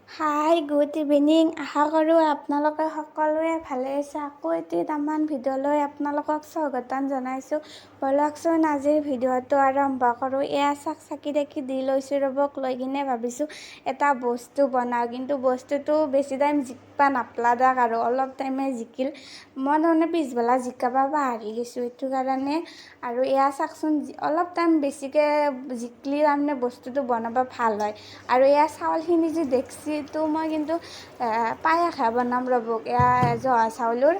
Hi good evening. আশা কৰোঁ আপোনালোকে সকলোৱে ভালে আছে। আকৌ এটামান ভিডিঅ'লৈ আপোনালোকক স্বাগতম জনাইছোঁ। ব'লকচোন আজিৰ ভিডিঅ'টো আৰম্ভ কৰোঁ। এয়া চাকি দি লৈছোঁ ৰ'বক, লৈ কিনে ভাবিছোঁ এটা বস্তু বনাওঁ, কিন্তু বস্তুটো বেছি টাইম জিকবা নাপলা দাক আৰু অলপ টাইমে জিকিল। মই তাৰমানে পিছবেলা জিকাব পাহৰি গৈছোঁ, এইটো কাৰণে। আৰু এয়া চাওকচোন, অলপ টাইম বেছিকৈ জিকলি তাৰমানে বস্তুটো বনাব ভাল হয়। আৰু এয়া চাউলখিনি যে দেখছিটো মই কিন্তু পায়সহে বনাম ৰ'বক, এয়া জহা চাউলৰ।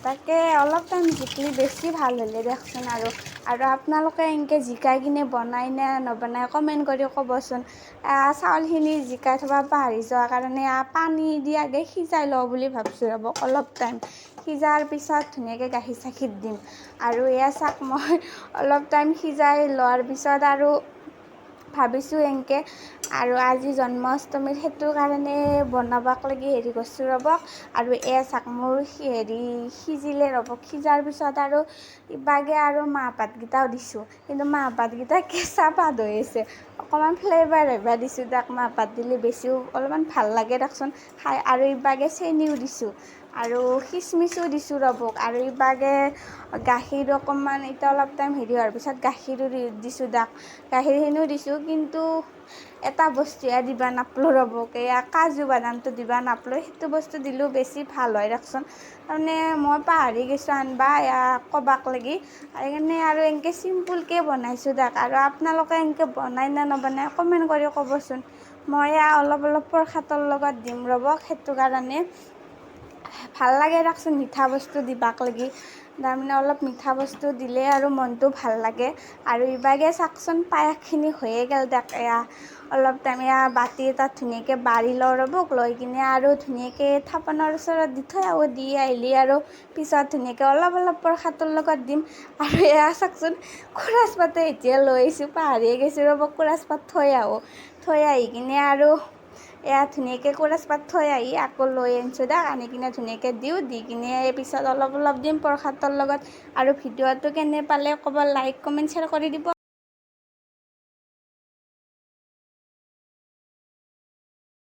তাকে অলপ টাইম জিকলি বেছি ভাল হ'লে দেখচোন। আৰু আপোনালোকে এনেকৈ জিকাই কিনে বনাই নে নবনাই কমেণ্ট কৰি ক'বচোন। চাউলখিনি জিকাই থ'ব পাহৰি যোৱাৰ কাৰণে পানী দি আগে সিজাই লওঁ বুলি ভাবিছোঁ ৰ'ব। অলপ টাইম সিজাৰ পিছত ধুনীয়াকৈ গাখীৰ চাখীৰ দিম। আৰু এয়া চাওক, মই অলপ টাইম সিজাই লোৱাৰ পিছত আৰু ভাবিছোঁ এনেকৈ। আৰু আজি জন্মাষ্টমীৰ সেইটো কাৰণে বনাবাক লাগি হেৰি কৰিছোঁ ৰ'বক। আৰু এয়া চাওক, মোৰ সিজিলে ৰ'বক। সিজাৰ পিছত আৰু ইবাগে আৰু মাহ পাতকেইটাও দিছোঁ, কিন্তু মাহ পাতকেইটা কেঁচা পাত হৈ আছে। অকণমান ফ্লেভাৰ আহিব দিছোঁ তাক, মাহ পাত দিলে বেছিও অলপমান ভাল লাগে দিয়কচোন খাই। আৰু ইবাগে চেনিও দিছোঁ আৰু খিচমিচো দিছোঁ ৰ'বক। আৰু ইবাগে গাখীৰ অকণমান, এতিয়া অলপ টাইম হেৰি হোৱাৰ পিছত গাখীৰো দিছোঁ দাক, গাখীৰখিনিও দিছোঁ। কিন্তু এটা বস্তুহে দিবা নাপলোঁ ৰ'বক, এয়া কাজু বাদামটো দিবা নাপলোঁ। সেইটো বস্তু দিলেও বেছি ভাল হয় দিয়কচোন। তাৰমানে মই পাহৰি গৈছোঁ আনবা, এয়া ক'বাক লাগি। সেইকাৰণে আৰু এনেকৈ চিম্পুলকৈ বনাইছোঁ দাক। আৰু আপোনালোকে এনেকৈ বনাই নে নবনাই কমেণ্ট কৰি ক'বচোন। মই অলপ প্ৰসাদৰ লগত দিম ৰ'বক, সেইটো কাৰণে ভাল লাগে দিয়কচোন মিঠা বস্তু দিবাক লাগি। তাৰমানে অলপ মিঠা বস্তু দিলে আৰু মনটো ভাল লাগে। আৰু ইবাগে চাওকচোন, পায়সখিনি হৈয়ে গ'ল দিয়ক। এয়া অলপ টাইম এয়া বাতি এটাত ধুনীয়াকৈ বাঢ়ি লওঁ ৰ'বক, লৈ কিনে আৰু ধুনীয়াকৈ থাপনাৰ ওচৰত দি থৈ আহোঁ। দি আহিলে আৰু পিছত ধুনীয়াকৈ অলপ প্ৰসাদৰ লগত দিম। আৰু এয়া চাওকচোন, কুৰাছ পাতে এতিয়া লৈ আহিছোঁ, পাহৰিয়ে গৈছোঁ ৰ'বক। কুৰাছ পাত থৈ আহোঁ, থৈ আহি কিনে আৰু এয়া ধুনীয়াকৈ কুৰাছ পাত থৈ আহি আকৌ লৈ আনিছোঁ দাক। আনি কিনে ধুনীয়াকৈ দিওঁ, দি কিনে পিছত অলপ দিম প্ৰসাদৰ লগত। আৰু ভিডিঅ'টো কেনে পালে ক'ব, লাইক কমেণ্ট শ্বেয়াৰ কৰি দিব।